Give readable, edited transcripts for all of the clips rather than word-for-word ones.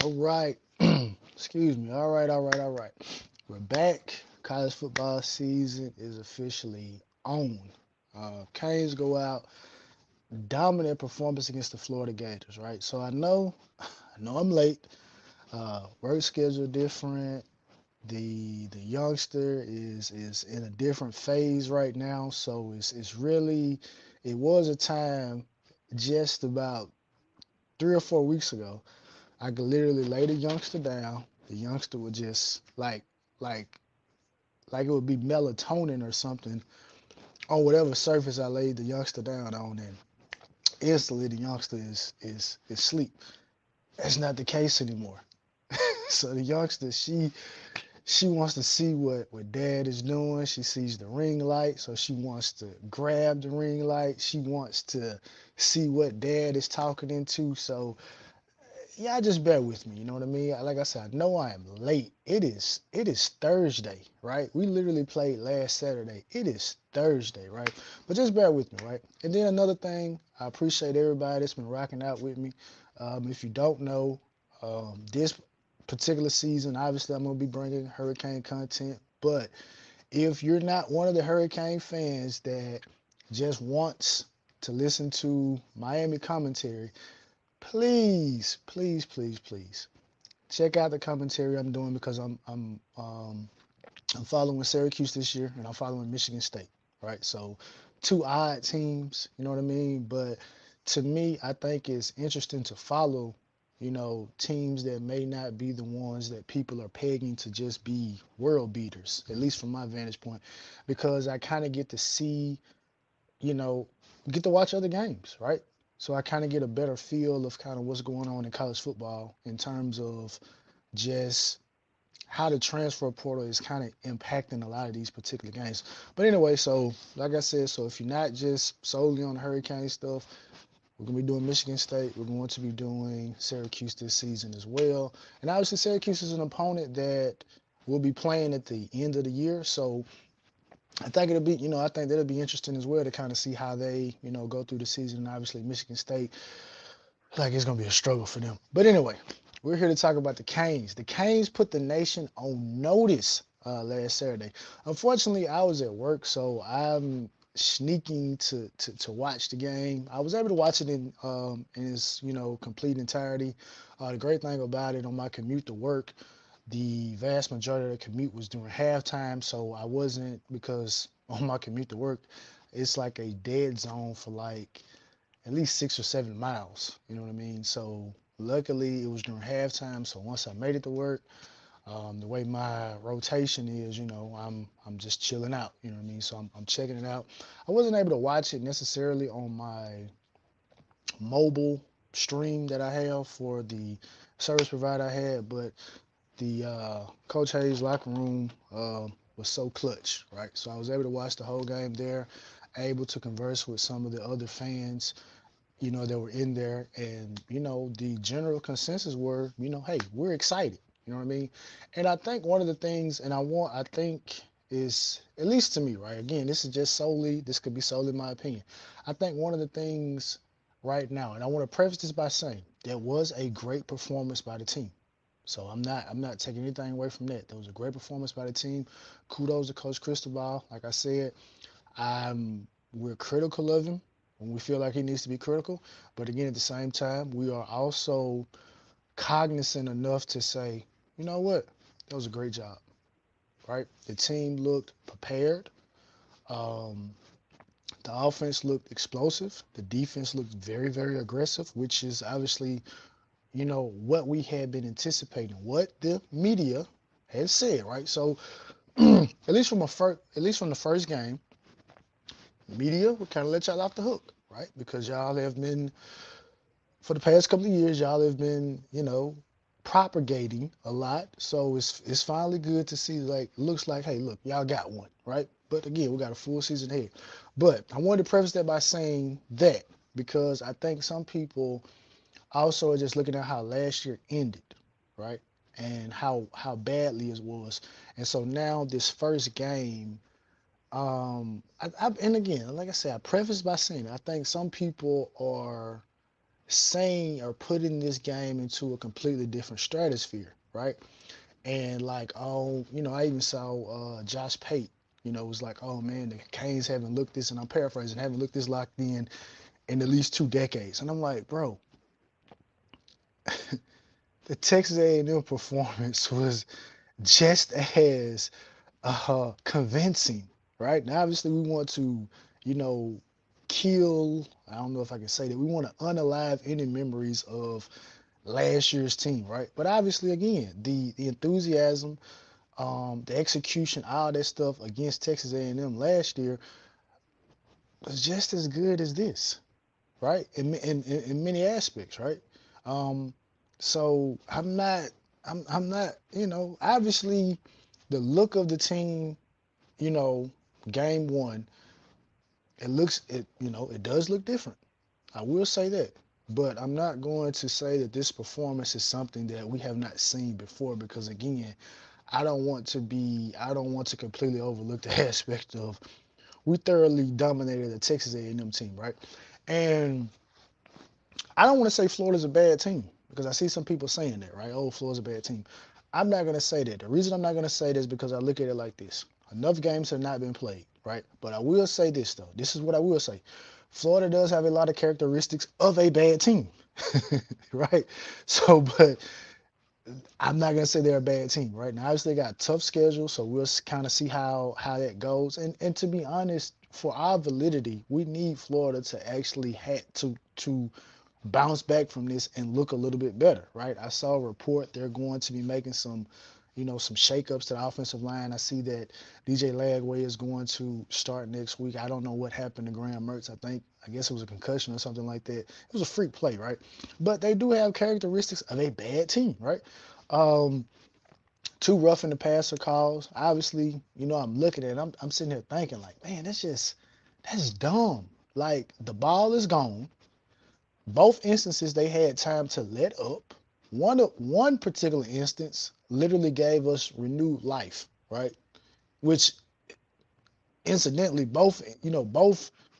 All right. Excuse me. All right. We're back. College football season is officially on. Canes go out, dominant performance against the Florida Gators, right? So I know I'm late. Work schedule different. The youngster is in a different phase right now. So it's really it was a time just about 3 or 4 weeks ago I could literally lay the youngster down. The youngster would just like like it would be melatonin or something on whatever surface I laid the youngster down on, and instantly the youngster is asleep. That's not the case anymore. So the youngster, she wants to see what dad is doing. She sees the ring light, so she wants to grab the ring light. She wants to see what dad is talking into. So yeah, just bear with me. You know what I mean? Like I said, I know I am late. It is Thursday, right? We literally played last Saturday. It is Thursday, right? But just bear with me, right? And then another thing, I appreciate everybody that's been rocking out with me. If you don't know, this particular season, obviously I'm gonna be bringing Hurricane content. But if you're not one of the Hurricane fans that just wants to listen to Miami commentary, please check out the commentary I'm doing because I'm following Syracuse this year and I'm following Michigan State, right? So two odd teams, you know what I mean? But to me, I think it's interesting to follow, teams that may not be the ones that people are pegging to just be world beaters, at least from my vantage point, because I kind of get to see, you know, get to watch other games, right? So I kind of get a better feel of kind of what's going on in college football in terms of just how the transfer portal is kind of impacting a lot of these particular games. But anyway, so like I said, so if you're not just solely on the Hurricane stuff, we're gonna be doing Michigan State. We're going to be doing Syracuse this season as well. And obviously, Syracuse is an opponent that we'll be playing at the end of the year. So I think that'll be interesting as well to kind of see how they, go through the season. And obviously, Michigan State, like it's gonna be a struggle for them. But anyway, we're here to talk about the Canes. The Canes put the nation on notice last Saturday. Unfortunately, I was at work, so I'm sneaking to watch the game. I was able to watch it in its complete entirety. The great thing about it on my commute to work, the vast majority of the commute was during halftime, so I wasn't because on my commute to work, it's like a dead zone for like at least 6 or 7 miles. You know what I mean? So luckily it was during halftime. So once I made it to work, the way my rotation is, I'm just chilling out. You know what I mean? So I'm checking it out. I wasn't able to watch it necessarily on my mobile stream that I have for the service provider I had, but the Coach Hayes locker room was so clutch, right? So I was able to watch the whole game there, able to converse with some of the other fans, that were in there, and the general consensus were, hey, we're excited. You know what I mean? And I think one of the things, and I think is at least to me, right? Again, this could be solely my opinion. I think one of the things right now, and I want to preface this by saying there was a great performance by the team. So I'm not taking anything away from that. There was a great performance by the team. Kudos to Coach Cristobal. Like I said, we're critical of him when we feel like he needs to be critical. But again, at the same time, we are also cognizant enough to say, you know what, that was a great job, right? The team looked prepared. Um, the offense looked explosive. The defense looked very, very aggressive, which is obviously, what we had been anticipating, what the media had said, right? So at least from the first game, media would kind of let y'all off the hook, right? Because y'all have been, for the past couple of years, y'all have been, propagating a lot. So it's finally good to see, like, looks like, hey, look, y'all got one, right? But again, we got a full season ahead. But I wanted to preface that by saying that because I think some people also are just looking at how last year ended, right? And how badly it was. And so now this first game, and again, like I said, I preface by saying I think some people are saying or putting this game into a completely different stratosphere, right? And like, oh, I even saw Josh Pate, was like, oh man, the Canes haven't looked this, and I'm paraphrasing, haven't looked this locked in at least 2 decades. And I'm like, bro, the Texas A&M performance was just as convincing, right? Now, obviously, we want to, you know, kill. I don't know if I can say that. We want to unalive any memories of last year's team, right? But obviously, again, the enthusiasm, the execution, all that stuff against Texas A&M last year was just as good as this, right? In many aspects, right? Um, so I'm not, obviously the look of the team, you know, game one, it does look different. I will say that. But I'm not going to say that this performance is something that we have not seen before because again, I don't want to completely overlook the aspect of we thoroughly dominated the Texas A&M team, right? And I don't want to say Florida's a bad team because I see some people saying that, right? Oh, Florida's a bad team. I'm not going to say that. The reason I'm not going to say this is because I look at it like this. Enough games have not been played, right? But I will say this, though. This is what I will say. Florida does have a lot of characteristics of a bad team, right? So, but I'm not gonna say they're a bad team, right? Now, obviously, they got a tough schedule, so we'll kind of see how that goes. And to be honest, for our validity, we need Florida to actually to bounce back from this and look a little bit better, right? I saw a report they're going to be making some shakeups to the offensive line. I see that DJ Lagway is going to start next week. I don't know what happened to Graham Mertz. I guess it was a concussion or something like that. It was a freak play, right? But they do have characteristics of a bad team, right? Um, Two rough in the passer calls. Obviously, I'm looking at it. I'm sitting here thinking like, man, that's dumb. Like the ball is gone. Both instances they had time to let up. One particular instance literally gave us renewed life, right? Which incidentally both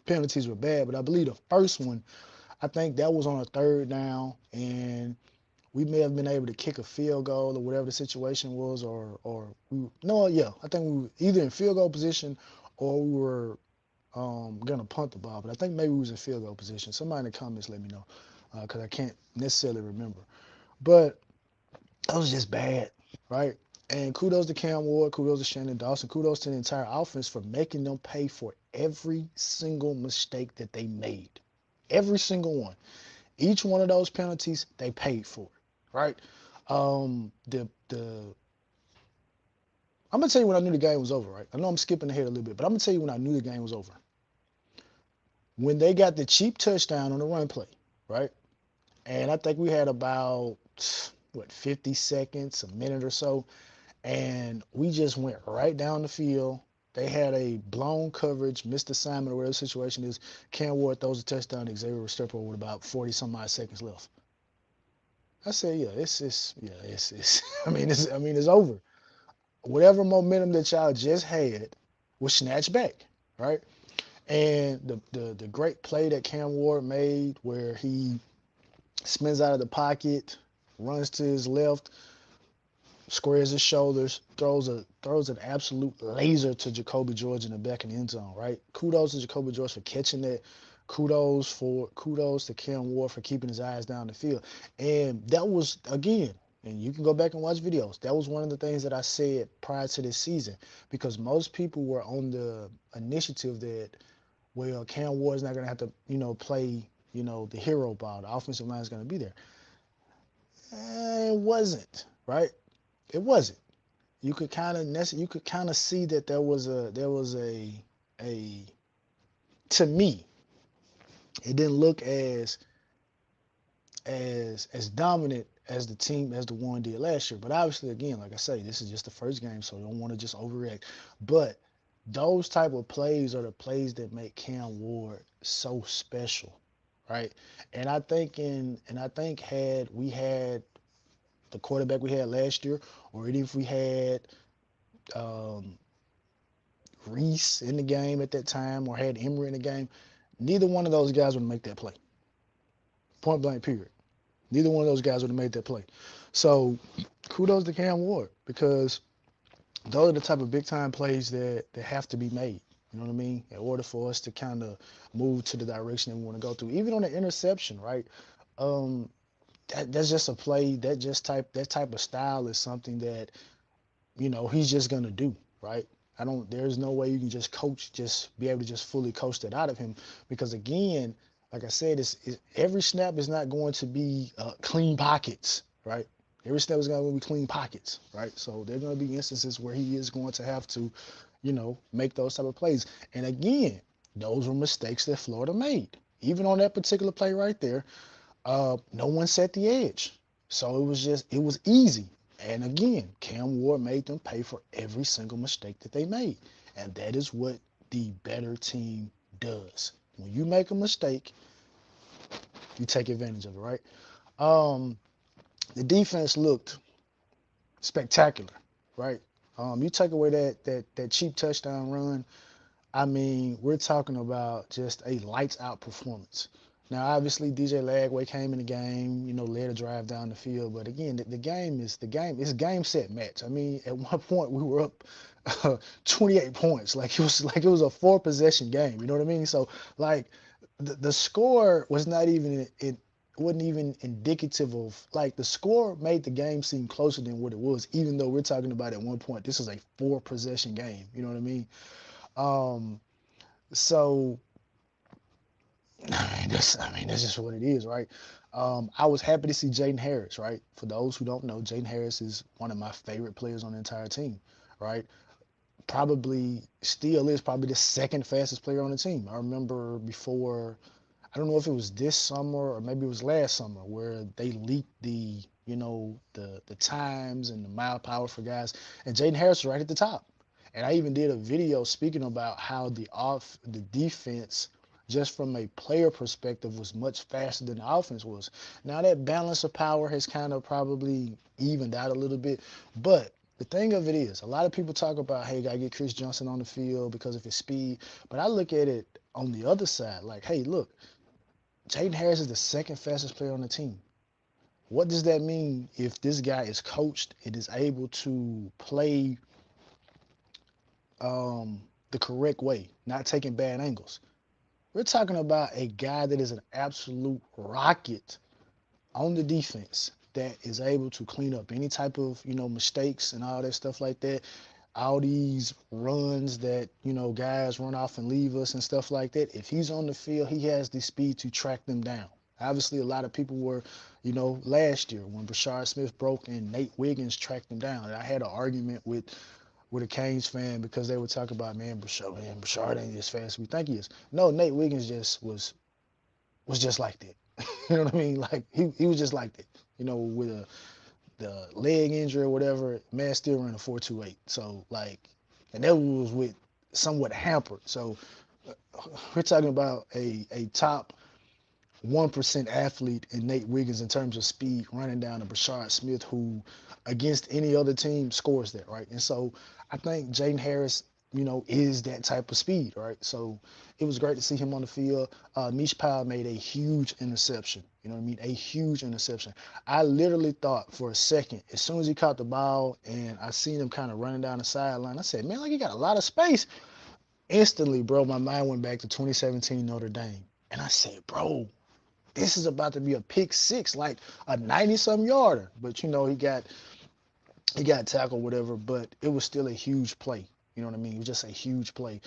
penalties were bad, but I believe the first one, I think that was on a third down and we may have been able to kick a field goal or whatever the situation was, or we no, yeah, I think we were either in field goal position or we were gonna punt the ball. But I think maybe we was in field goal position. Somebody in the comments let me know because I can't necessarily remember. But that was just bad, right? And kudos to Cam Ward, kudos to Shannon Dawson, kudos to the entire offense for making them pay for every single mistake that they made. Every single one. Each one of those penalties, they paid for it, right? The I'm gonna tell you when I knew the game was over, right? I know I'm skipping ahead a little bit, but I'm gonna tell you when I knew the game was over. When they got the cheap touchdown on the run play, right? And I think we had about 50 seconds, a minute or so, and we just went right down the field. They had a blown coverage, missed assignment, or whatever the situation is. Cam Ward throws a touchdown to Xavier Restrepo with about 40 some odd seconds left. I said, yeah, it's it's over. Whatever momentum that y'all just had was snatched back, right? And the great play that Cam Ward made where he spins out of the pocket, runs to his left, squares his shoulders, throws an absolute laser to Jacoby George in the back of the end zone, right? Kudos to Jacoby George for catching that. Kudos to Cam Ward for keeping his eyes down the field. And that was again, and you can go back and watch videos. That was one of the things that I said prior to this season because most people were on the initiative that, well, Cam Ward's not gonna have to, play, the hero ball. The offensive line is gonna be there. It wasn't, right? It wasn't. You could kind of see that there was a to me it didn't look as dominant as the one did last year. But obviously, again, like I say, this is just the first game, so I don't want to just overreact. But those type of plays are the plays that make Cam Ward so special, right? And I think had we had the quarterback we had last year, or even if we had um, Reese in the game at that time or had Emory in the game, neither one of those guys would make that play. Point blank, period. Neither one of those guys would have made that play. So kudos to Cam Ward because those are the type of big time plays that have to be made. You know what I mean? In order for us to kind of move to the direction that we want to go through. Even on the interception, right? Um, that's just a play. That type of style is something that he's just gonna do, right? I don't. There's no way you can just be able to just fully coach that out of him because again, like I said, every snap is not going to be clean pockets, right? Every snap is going to be clean pockets, right? So there are going to be instances where he is going to have to, make those type of plays. And again, those were mistakes that Florida made. Even on that particular play right there, no one set the edge. So it was easy. And again, Cam Ward made them pay for every single mistake that they made. And that is what the better team does. When you make a mistake, you take advantage of it, right? Um, the defense looked spectacular, right? You take away that cheap touchdown run, I mean, we're talking about just a lights out performance. Now, obviously, DJ Lagway came in the game, led a drive down the field. But again, the game is the game. It's game set match. I mean, at one point we were up 28 points. Like it was a 4 possession game. You know what I mean? So like the score was not even it wasn't even indicative of like the score made the game seem closer than what it was. Even though we're talking about at one point this is a 4 possession game. You know what I mean? Um, so that's just what it is, right? I was happy to see Jaden Harris, right? For those who don't know, Jaden Harris is one of my favorite players on the entire team, right? Probably still is probably the second fastest player on the team. I remember before, I don't know if it was this summer or maybe it was last summer where they leaked the times and the mile power for guys, and Jaden Harris was right at the top. And I even did a video speaking about how the defense, just from a player perspective, was much faster than the offense was. Now that balance of power has kind of probably evened out a little bit, but the thing of it is, a lot of people talk about, hey, gotta get Chris Johnson on the field because of his speed. But I look at it on the other side, like, hey, look, Jaden Harris is the second fastest player on the team. What does that mean if this guy is coached and is able to play the correct way, not taking bad angles? We're talking about a guy that is an absolute rocket on the defense that is able to clean up any type of mistakes and all that stuff like that. All these runs that guys run off and leave us and stuff like that. If he's on the field, he has the speed to track them down. Obviously, a lot of people were, last year when Brashard Smith broke and Nate Wiggins tracked him down. And I had an argument with a Canes fan because they were talking about, Brashard ain't as fast as we think he is. No, Nate Wiggins just was just like that. You know what I mean? Like he was just like that. With the leg injury or whatever, man still ran a 4.28. So like, and that was with somewhat hampered. So we're talking about a top 1% athlete in Nate Wiggins in terms of speed running down to Brashard Smith, who against any other team scores that, right? And so I think Jaden Harris, is that type of speed, right? So it was great to see him on the field. Mish Powell made a huge interception. You know what I mean? A huge interception. I literally thought for a second, as soon as he caught the ball and I seen him kind of running down the sideline, I said, man, like he got a lot of space. Instantly, bro, my mind went back to 2017 Notre Dame. And I said, bro, this is about to be a pick six, like a 90-some yarder. But he got tackled, whatever. But it was still a huge play. You know what I mean? It was just a huge play.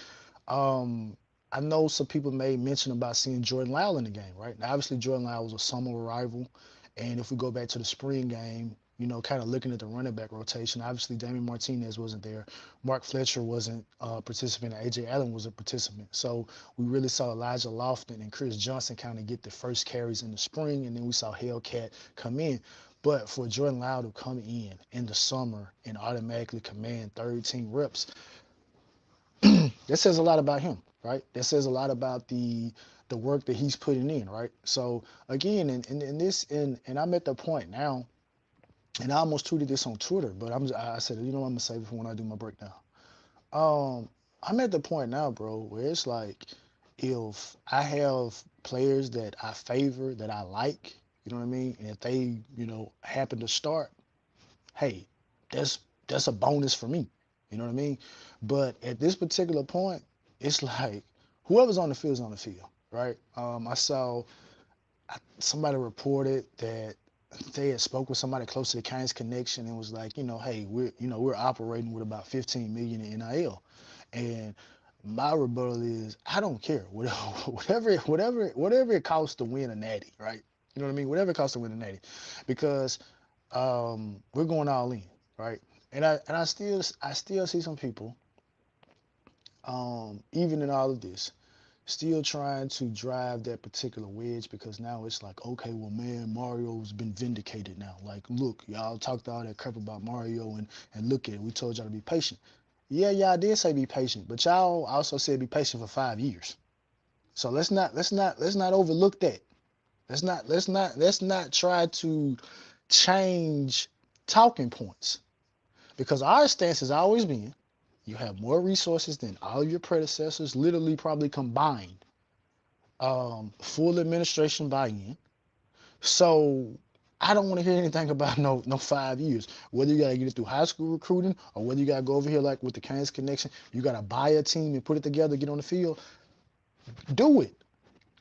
Um, I know some people made mention about seeing Jordan Lyle in the game, right? Now, obviously, Jordan Lyle was a summer arrival. And if we go back to the spring game, kind of looking at the running back rotation, obviously Damien Martinez wasn't there. Mark Fletcher wasn't a participant. A.J. Allen was a participant. So we really saw Elijah Lofton and Chris Johnson kind of get the first carries in the spring, and then we saw Hellcat come in. But for Jordan Lyle to come in the summer and automatically command third team reps, that says a lot about him, right? That says a lot about the work that he's putting in, right? So again, and I'm at the point now, and I almost tweeted this on Twitter, but I said, I'm gonna save it for when I do my breakdown. I'm at the point now, bro, where it's like if I have players that I favor, that I like, you know what I mean, and if they, happen to start, hey, that's that's a bonus for me. You know what I mean? But at this particular point, it's like whoever's on the field is on the field, right? I saw somebody reported that they had spoke with somebody close to the Canes connection and was like, hey, we're operating with about 15 million in NIL, and my rebuttal is I don't care whatever it costs to win a natty, right? You know what I mean? Whatever it costs to win a natty, because we're going all in, right? And I still see some people, even in all of this, still trying to drive that particular wedge because now it's like, okay, well, man, Mario's been vindicated now. Like, look, y'all talked all that crap about Mario, and look at it. We told y'all to be patient. Yeah, y'all did say be patient, but y'all also said be patient for 5 years. So let's not overlook that. Let's not try to change talking points, because our stance has always been you have more resources than all of your predecessors, literally probably combined. Full administration buy-in. So I don't want to hear anything about no 5 years. Whether you gotta get it through high school recruiting or whether you gotta go over here like with the Kansas connection, you gotta buy a team and put it together, get on the field, do it.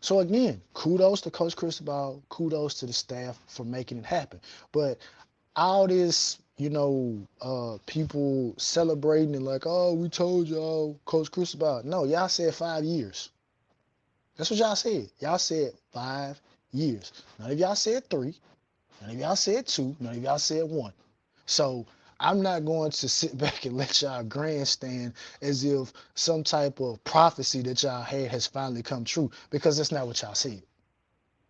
So again, kudos to Coach Cristobal, kudos to the staff for making it happen. But all this, people celebrating and like, oh, we told y'all, Coach Cristobal. No, y'all said 5 years. That's what y'all said. Y'all said 5 years. None of y'all said three. None of y'all said two. None of y'all said one. So I'm not going to sit back and let y'all grandstand as if some type of prophecy that y'all had has finally come true, because that's not what y'all said.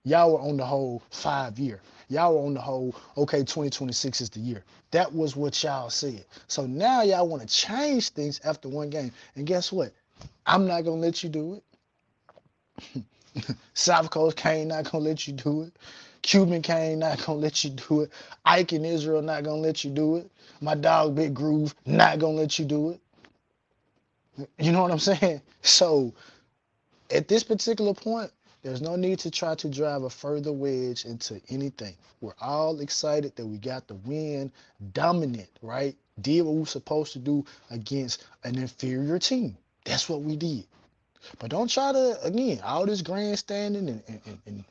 Y'all were on the whole 5 year. Y'all were on the whole, okay, 2026 is the year. That was what y'all said. So now y'all want to change things after one game. And guess what? I'm not going to let you do it. South Coast Kane not gonna let you do it. Cuban Kane not gonna let you do it. Ike in Israel not gonna let you do it. My dog Big Groove not gonna let you do it. You know what I'm saying? So at this particular point, there's no need to try to drive a further wedge into anything. We're all excited that we got the win, dominant, right? Did what we were supposed to do against an inferior team. That's what we did. But don't try to, again, all this grandstanding and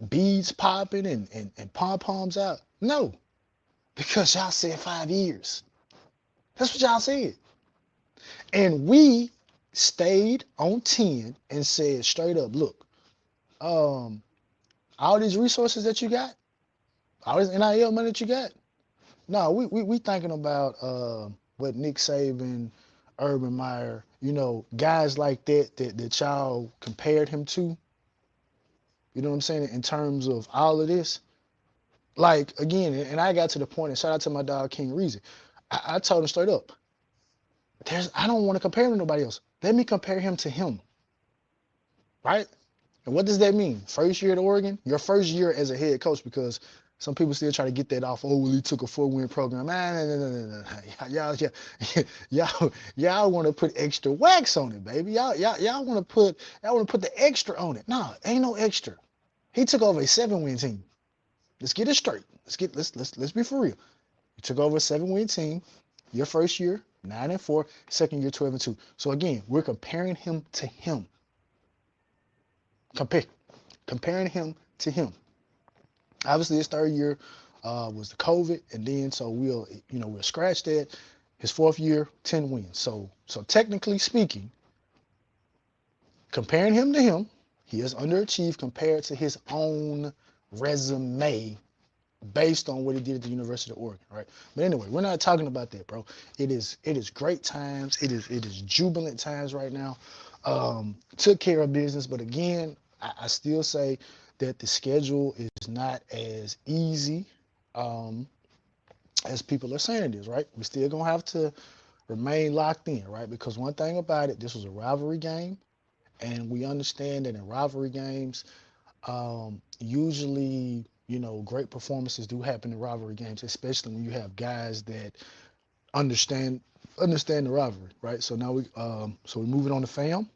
beads popping and pom-poms out. No, because y'all said 5 years. That's what y'all said. And we stayed on 10 and said straight up, look, um, all these resources that you got, all this NIL money that you got, no, we thinking about what Nick Saban, Urban Meyer, guys like that y'all compared him to, you know what I'm saying, in terms of all of this. Like, again, and I got to the point, and shout out to my dog King Reason. I told him straight up, I don't want to compare him to nobody else. Let me compare him to him. Right? And what does that mean? First year at Oregon, your first year as a head coach, because some people still try to get that off. Oh, well, he took a 4-win program. No. Y'all want to put extra wax on it, baby. Y'all want to put the extra on it. No, ain't no extra. He took over a 7-win team. Let's get it straight. Let's be for real. You took over a 7-win team. Your first year, 9-4. Second year, 12-2. So again, we're comparing him to him. Comparing him to him. Obviously, his third year was the COVID, and then so we'll scratch that. His fourth year, 10 wins. So technically speaking, comparing him to him, he has underachieved compared to his own resume based on what he did at the University of Oregon, right? But anyway, we're not talking about that, bro. It is great times. It is jubilant times right now. Took care of business, but again, I still say that the schedule is not as easy as people are saying it is, right? We still gonna have to remain locked in, right? Because one thing about it, this was a rivalry game, and we understand that in rivalry games, usually, great performances do happen in rivalry games, especially when you have guys that understand the rivalry, right? So now we're moving on to fam.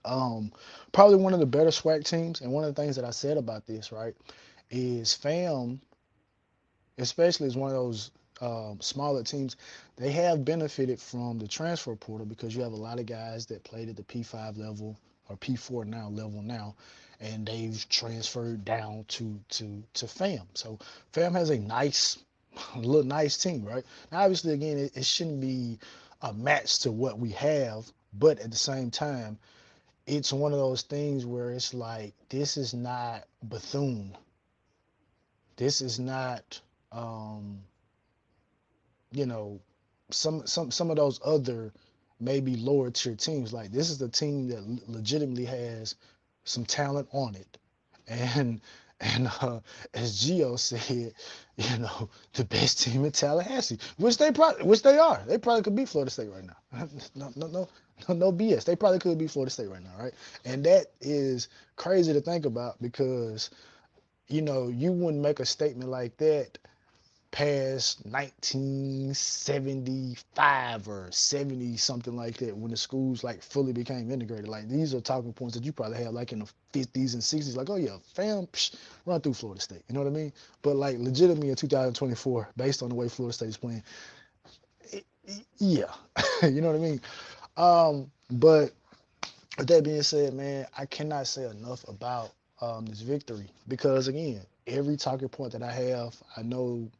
Um, Probably one of the better SWAC teams. And one of the things that I said about this, right, is FAM, especially as one of those smaller teams, they have benefited from the transfer portal because you have a lot of guys that played at the P5 level or P4 now level now, and they've transferred down to FAM. So FAM has a nice, little nice team, right? Now, obviously, again, it shouldn't be a match to what we have, but at the same time, it's one of those things where it's like this is not Bethune. This is not um, you know, some of those other maybe lower tier teams. Like this is the team that legitimately has some talent on it, and and as Gio said, the best team in Tallahassee, which they are. They probably could beat Florida State right now. No BS. They probably could beat Florida State right now, right? And that is crazy to think about because you wouldn't make a statement like that past 1975 or 70, something like that, when the schools like fully became integrated. Like these are talking points that you probably had like in the 50s and 60s, like, oh yeah, fam, run through Florida State, you know what I mean? But like legitimately in 2024, based on the way Florida State is playing, yeah, you know what I mean? But with that being said, man, I cannot say enough about this victory because again, every talking point that I have, I know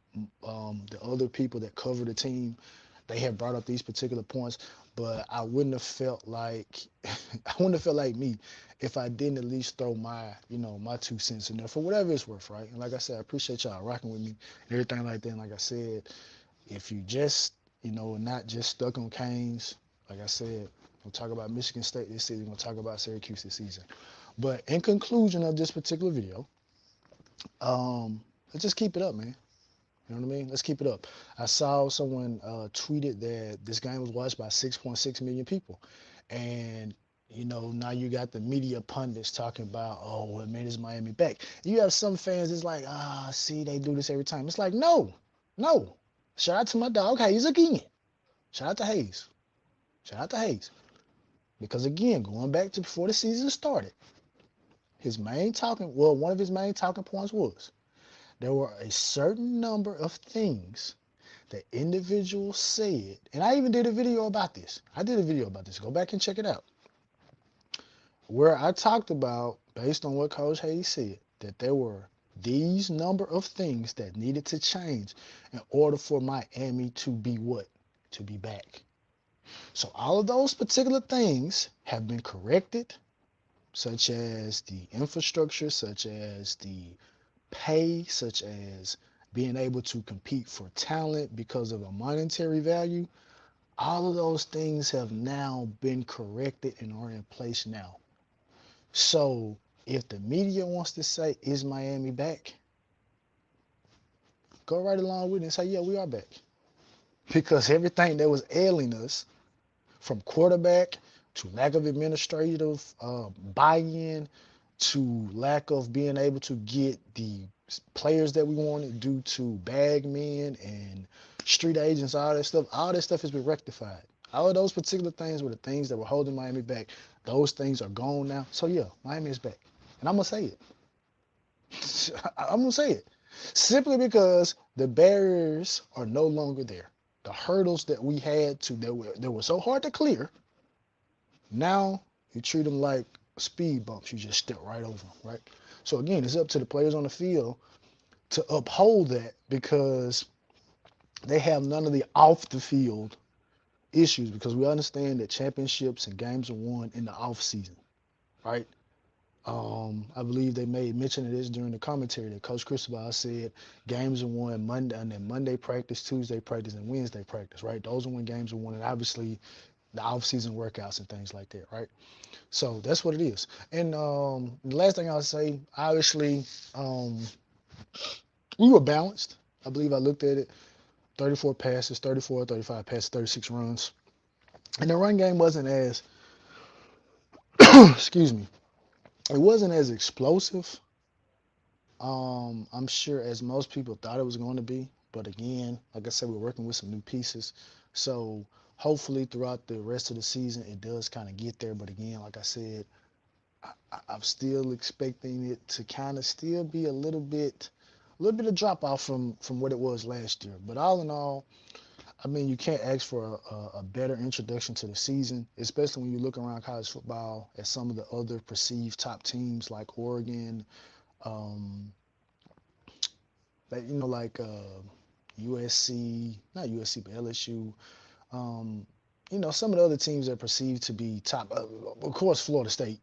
the other people that cover the team, they have brought up these particular points, but I wouldn't have felt like I wouldn't have felt like me if I didn't at least throw my 2 cents in there for whatever it's worth, right? And like I said, I appreciate y'all rocking with me and everything like that. And like I said, if you just not just stuck on Canes, like I said, we'll talk about Michigan State this season. We'll talk about Syracuse this season. But in conclusion of this particular video, let's just keep it up, man. You know what I mean? Let's keep it up. I saw someone tweeted that this game was watched by 6.6 million people. And, now you got the media pundits talking about, oh, what made his Miami back. You have some fans that's like, see, they do this every time. It's like, no, no. Shout out to my dog Hayes again. Shout out to Hayes. Shout out to Hayes. Because again, going back to before the season started, one of his main talking points was there were a certain number of things that individuals said, and I even did a video about this. Go back and check it out. Where I talked about, based on what Coach Hayes said, that there were these number of things that needed to change in order for Miami to be what? To be back. So all of those particular things have been corrected, such as the infrastructure, such as the pay, such as being able to compete for talent because of a monetary value. All of those things have now been corrected and are in place now. So if the media wants to say, is Miami back? Go right along with it and say, yeah, we are back. Because everything that was ailing us, from quarterback to lack of administrative buy-in to lack of being able to get the players that we wanted due to bag men and street agents, all that stuff has been rectified. All of those particular things were the things that were holding Miami back. Those things are gone now. So yeah, Miami is back. And I'm going to say it. I'm going to say it. Simply because the barriers are no longer there. The hurdles that we had that were so hard to clear, now you treat them like speed bumps. You just step right over them, right? So again, it's up to the players on the field to uphold that because they have none of the off the field issues because we understand that championships and games are won in the off season, right? I believe they made mention of this during the commentary that Coach Cristobal said games are won Monday and then Monday practice, Tuesday practice, and Wednesday practice, right? Those are when games are won, and obviously the off-season workouts and things like that, right? So that's what it is. And the last thing I'll say, obviously, um, we were balanced. I believe I looked at it: 34 passes, 34, 35 passes, 36 runs, and the run game wasn't as excuse me, it wasn't as explosive. I'm sure as most people thought it was going to be. But again, like I said, we're working with some new pieces. So Hopefully, throughout the rest of the season, it does kind of get there. But again, like I said, I'm still expecting it to kind of still be a little bit of drop off from what it was last year. But all in all, I mean, you can't ask for a better introduction to the season, especially when you look around college football at some of the other perceived top teams like Oregon, um, like USC, not USC, but LSU. Um, some of the other teams that are perceived to be top, of course, Florida State.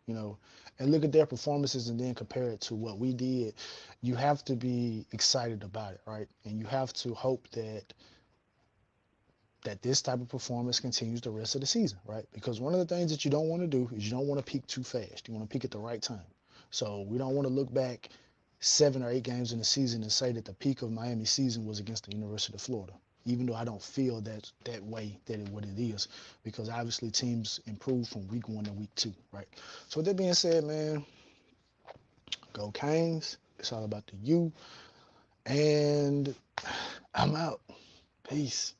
You know, and look at their performances and then compare it to what we did. You have to be excited about it, right? And you have to hope that this type of performance continues the rest of the season, right? Because one of the things that you don't want to do is you don't want to peak too fast. You want to peak at the right time. So we don't want to look back 7 or 8 games in the season and say that the peak of Miami season was against the University of Florida. Even though I don't feel that way what it is, because obviously teams improve from week 1 to week 2, right? So with that being said, man, go Canes. It's all about the U, and I'm out. Peace.